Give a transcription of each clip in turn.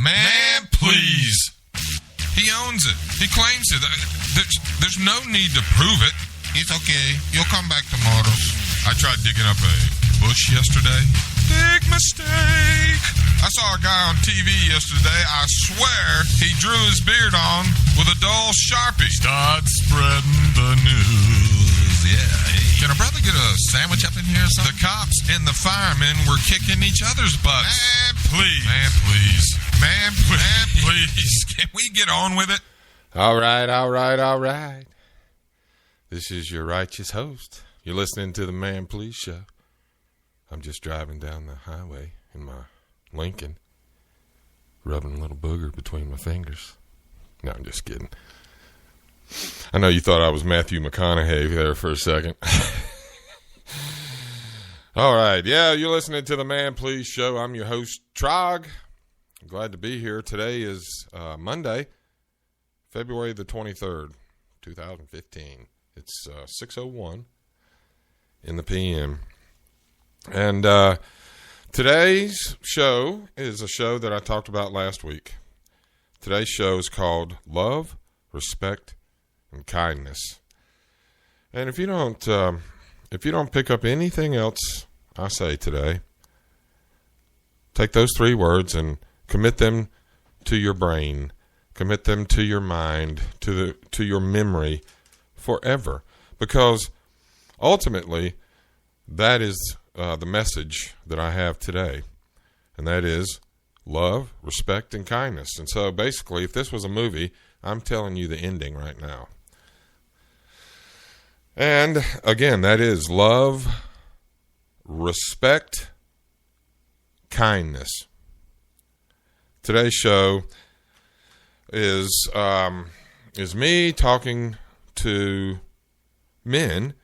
Man, please. He owns it. He claims it. There's no need to prove it. It's okay. You'll come back tomorrow. I tried digging up a bush yesterday. Big mistake. I saw a guy on TV yesterday. I swear he drew his beard on with a dull Sharpie. Start spreading the news. Yeah. Can a brother get a sandwich up in here or something? The cops and the firemen were kicking each other's butts. Man, please. Man, please. Man, please. Man, please. Can we get on with it? All right. This is your righteous host. You're listening to the Man Please Show. I'm just driving down the highway in my Lincoln, rubbing a little booger between my fingers. No, I'm just kidding. I know you thought I was Matthew McConaughey there for a second. All right. Yeah, you're listening to the Man Please Show. I'm your host, Trog. I'm glad to be here. Today is Monday, February the 23rd, 2015. It's 6:01 in the p.m. And today's show is a show that I talked about last week. Today's show is called Love, Respect, and Kindness. And if you don't pick up anything else I say today, take those three words and commit them to your brain, commit them to your mind, to your memory forever, because ultimately that is the message that I have today, and that is love, respect, and kindness. And so basically, if this was a movie, I'm telling you the ending right now. And again, that is love, respect, kindness. Today's show is me talking to men,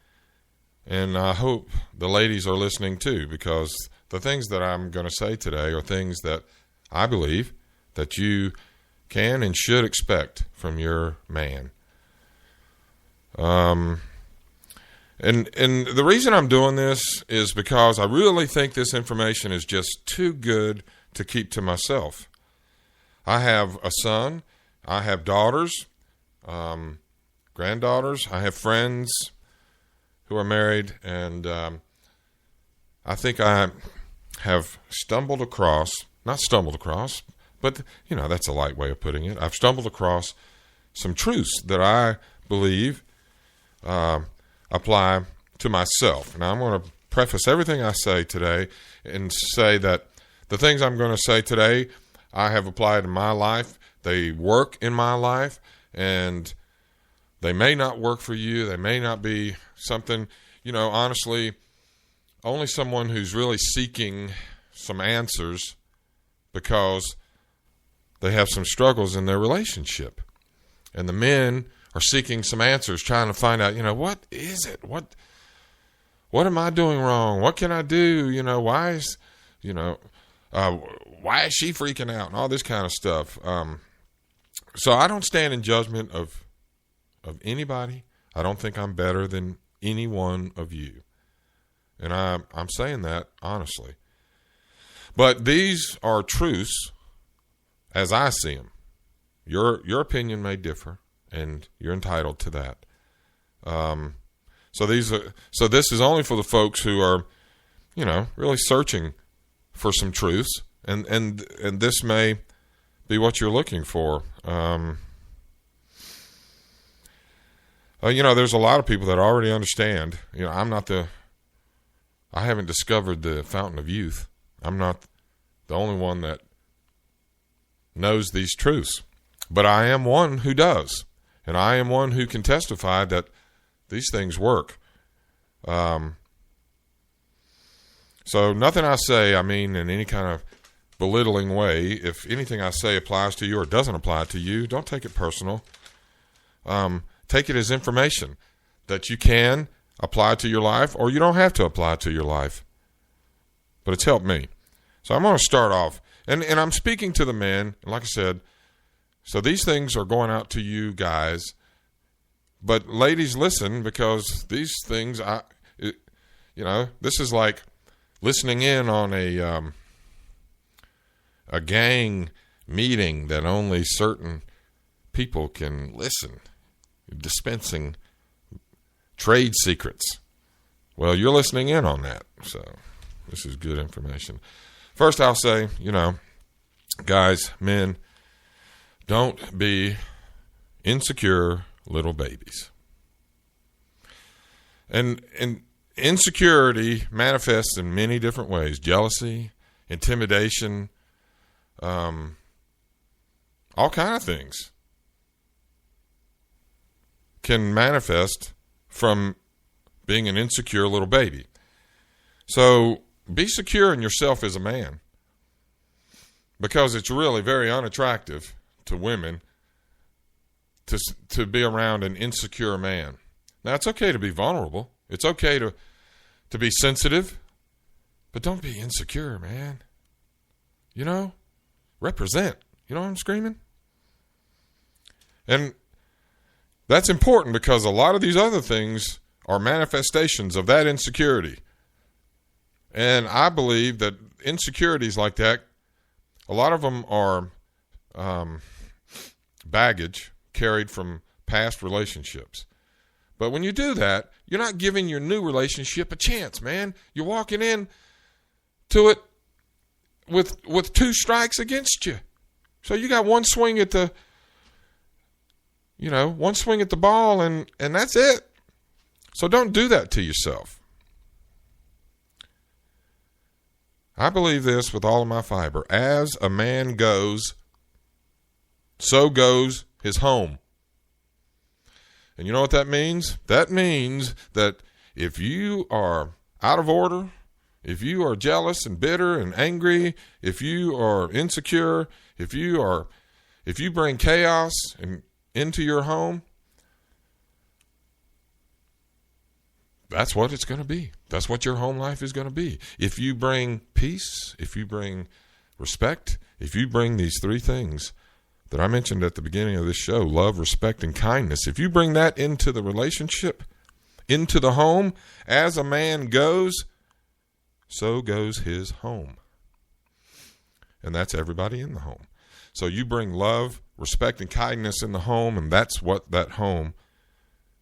and I hope the ladies are listening too, because the things that I'm going to say today are things that I believe that you can and should expect from your man. And the reason I'm doing this is because I really think this information is just too good to keep to myself. I have a son. I have daughters, granddaughters. I have friends who are married, and I think I have not stumbled across, but, that's a light way of putting it. I've stumbled across some truths that I believe apply to myself. And I'm going to preface everything I say today and say that the things I'm going to say today I have applied in my life. They work in my life, and they may not work for you. They may not be something, honestly, only someone who's really seeking some answers because they have some struggles in their relationship. And the men are seeking some answers, trying to find out, what is it? What am I doing wrong? What can I do? Why is she freaking out and all this kind of stuff? So I don't stand in judgment of anybody. I don't think I'm better than any one of you. And I'm saying that honestly. But these are truths as I see them. Your opinion may differ, and you're entitled to that. So this is only for the folks who are, really searching for some truths, and this may be what you're looking for. There's a lot of people that already understand. I haven't discovered the fountain of youth. I'm not the only one that knows these truths, but I am one who does, and I am one who can testify that these things work. So nothing I say, in any kind of belittling way. If anything I say applies to you or doesn't apply to you, don't take it personal. Take it as information that you can apply to your life, or you don't have to apply to your life. But it's helped me. So I'm going to start off, and I'm speaking to the men, and like I said, so these things are going out to you guys. But ladies, listen, because these things, this is like listening in on a gang meeting that only certain people can listen, dispensing trade secrets. Well, you're listening in on that, so this is good information. First, I'll say, guys, men, don't be insecure little babies. And insecurity manifests in many different ways. Jealousy, intimidation, all kind of things can manifest from being an insecure little baby. So be secure in yourself as a man, because it's really very unattractive to women to be around an insecure man. Now, it's okay to be vulnerable. It's okay to be sensitive, but don't be insecure, man. Represent. You know what I'm screaming? And that's important because a lot of these other things are manifestations of that insecurity. And I believe that insecurities like that, a lot of them are baggage carried from past relationships. But when you do that, you're not giving your new relationship a chance, man. You're walking in to it with two strikes against you. So you got one swing at the ball, and that's it. So don't do that to yourself. I believe this with all of my fiber. As a man goes, so goes his home. And you know what that means? That means that if you are out of order, if you are jealous and bitter and angry, if you are insecure, if you bring chaos into your home, that's what it's going to be. That's what your home life is going to be. If you bring peace, if you bring respect, if you bring these three things that I mentioned at the beginning of this show, love, respect, and kindness, if you bring that into the relationship, into the home, as a man goes, so goes his home. And that's everybody in the home. So you bring love, respect, and kindness in the home, and that's what that home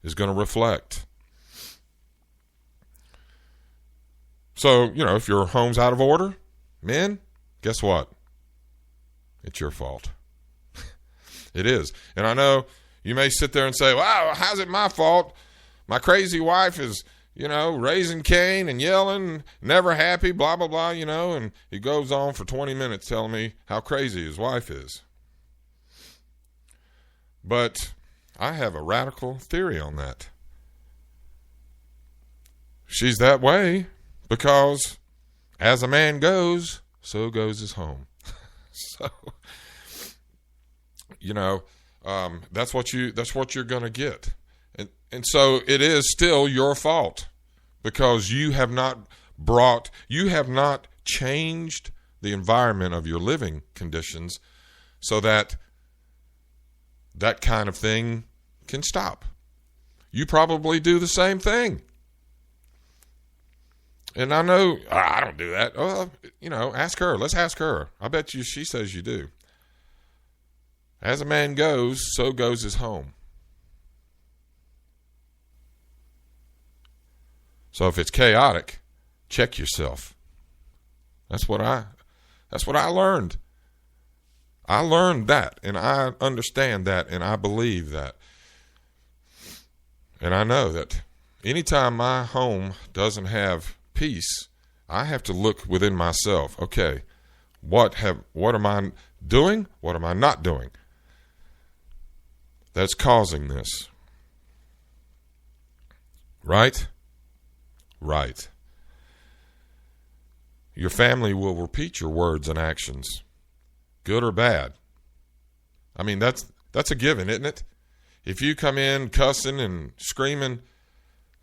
is going to reflect. So, if your home's out of order, men, guess what? It's your fault. It is. And I know you may sit there and say, wow, how's it my fault? My crazy wife is, raising Cain and yelling, never happy, blah, blah, blah, and he goes on for 20 minutes telling me how crazy his wife is. But I have a radical theory on that. She's that way because as a man goes, so goes his home. So, that's what you're going to get. And so it is still your fault because you have not changed the environment of your living conditions so that kind of thing can stop. You probably do the same thing. And I know I don't do that. Ask her. Let's ask her. I bet you she says you do. As a man goes, so goes his home. So if it's chaotic, check yourself. That's what I learned. I learned that, and I understand that, and I believe that. And I know that anytime my home doesn't have peace, I have to look within myself. Okay, what am I doing? What am I not doing that's causing this? Right? Right. Your family will repeat your words and actions, good or bad. I mean, that's a given, isn't it? If you come in cussing and screaming,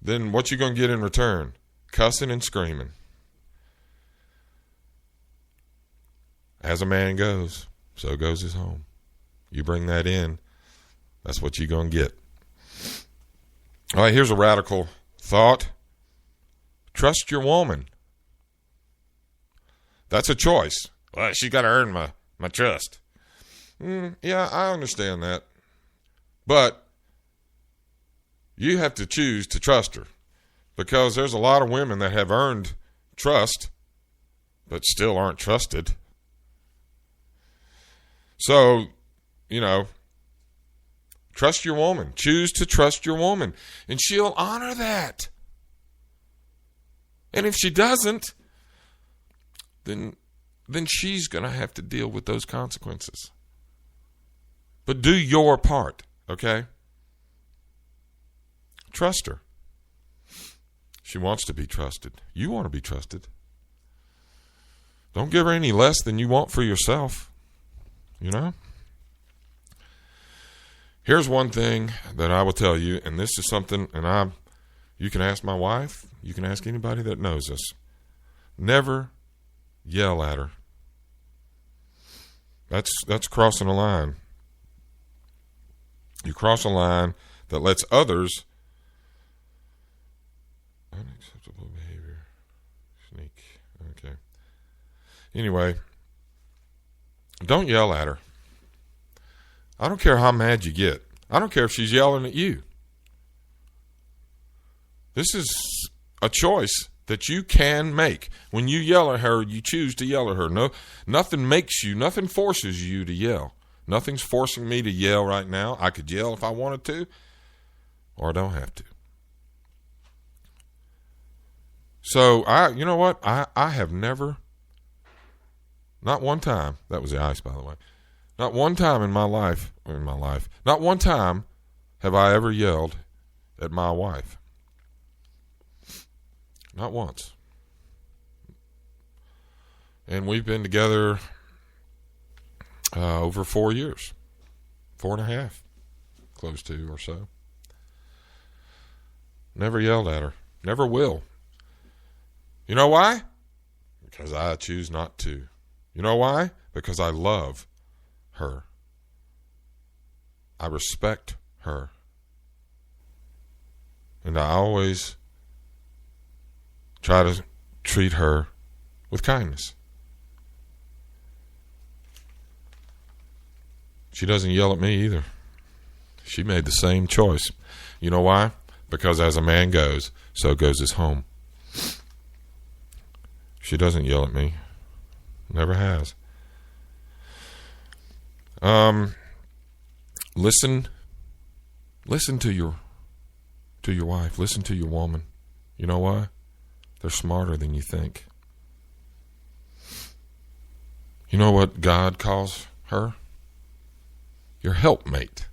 then what you going to get in return? Cussing and screaming. As a man goes, so goes his home. You bring that in, that's what you're going to get. All right, here's a radical thought. Trust your woman. That's a choice. Well, she got to earn my trust. Yeah, I understand that. But you have to choose to trust her, because there's a lot of women that have earned trust but still aren't trusted. So, trust your woman. Choose to trust your woman, and she'll honor that. And if she doesn't, then she's going to have to deal with those consequences. But do your part, okay? Trust her. She wants to be trusted. You want to be trusted. Don't give her any less than you want for yourself. Here's one thing that I will tell you, and this is something, and you can ask my wife, you can ask anybody that knows us. Never yell at her. That's crossing a line. You cross a line that lets others. Unacceptable behavior. Sneak. Okay. Anyway, don't yell at her. I don't care how mad you get. I don't care if she's yelling at you. This is a choice that you can make. When you yell at her, you choose to yell at her. No, nothing forces you to yell. Nothing's forcing me to yell right now. I could yell if I wanted to, or I don't have to. So, you know what? I have never, not one time, that was the ice, by the way, not one time in my life, not one time have I ever yelled at my wife. Not once. And we've been together over 4 years, 4.5, close to or so. Never yelled at her. Never will. You know why? Because I choose not to. You know why? Because I love her. I respect her. And I always try to treat her with kindness. She doesn't yell at me either. She made the same choice. You know why? Because as a man goes, so goes his home. She doesn't yell at me. Never has. Listen to your wife. Listen to your woman. You know why? They're smarter than you think. You know what God calls her? Your helpmate.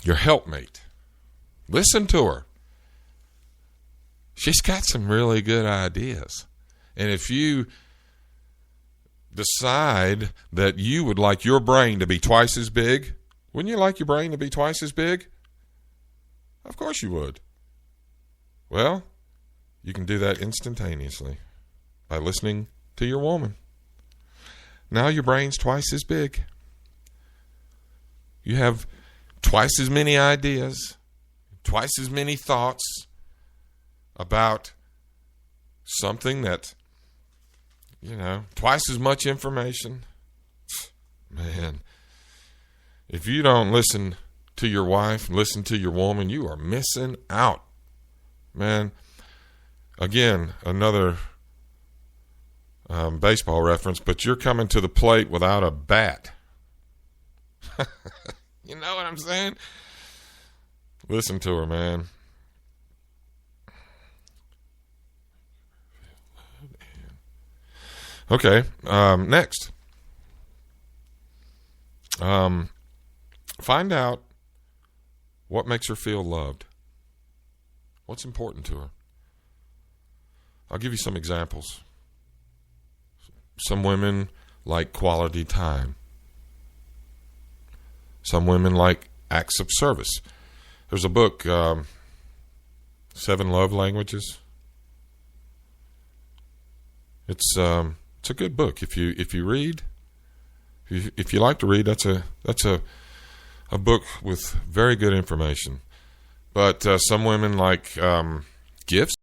Your helpmate. Listen to her. She's got some really good ideas. And if you decide that you would like your brain to be twice as big, wouldn't you like your brain to be twice as big? Of course you would. Well, you can do that instantaneously by listening to your woman. Now your brain's twice as big. You have twice as many ideas, twice as many thoughts about something that, twice as much information. Man, if you don't listen to your wife, listen to your woman, you are missing out. Man, again, another baseball reference, but you're coming to the plate without a bat. You know what I'm saying? Listen to her, man. Okay, next. Find out what makes her feel loved. What's important to her? I'll give you some examples. Some women like quality time. Some women like acts of service. There's a book, 7 Love Languages. It's a good book. If you read, if you like to read, that's a book with very good information. But some women like gifts.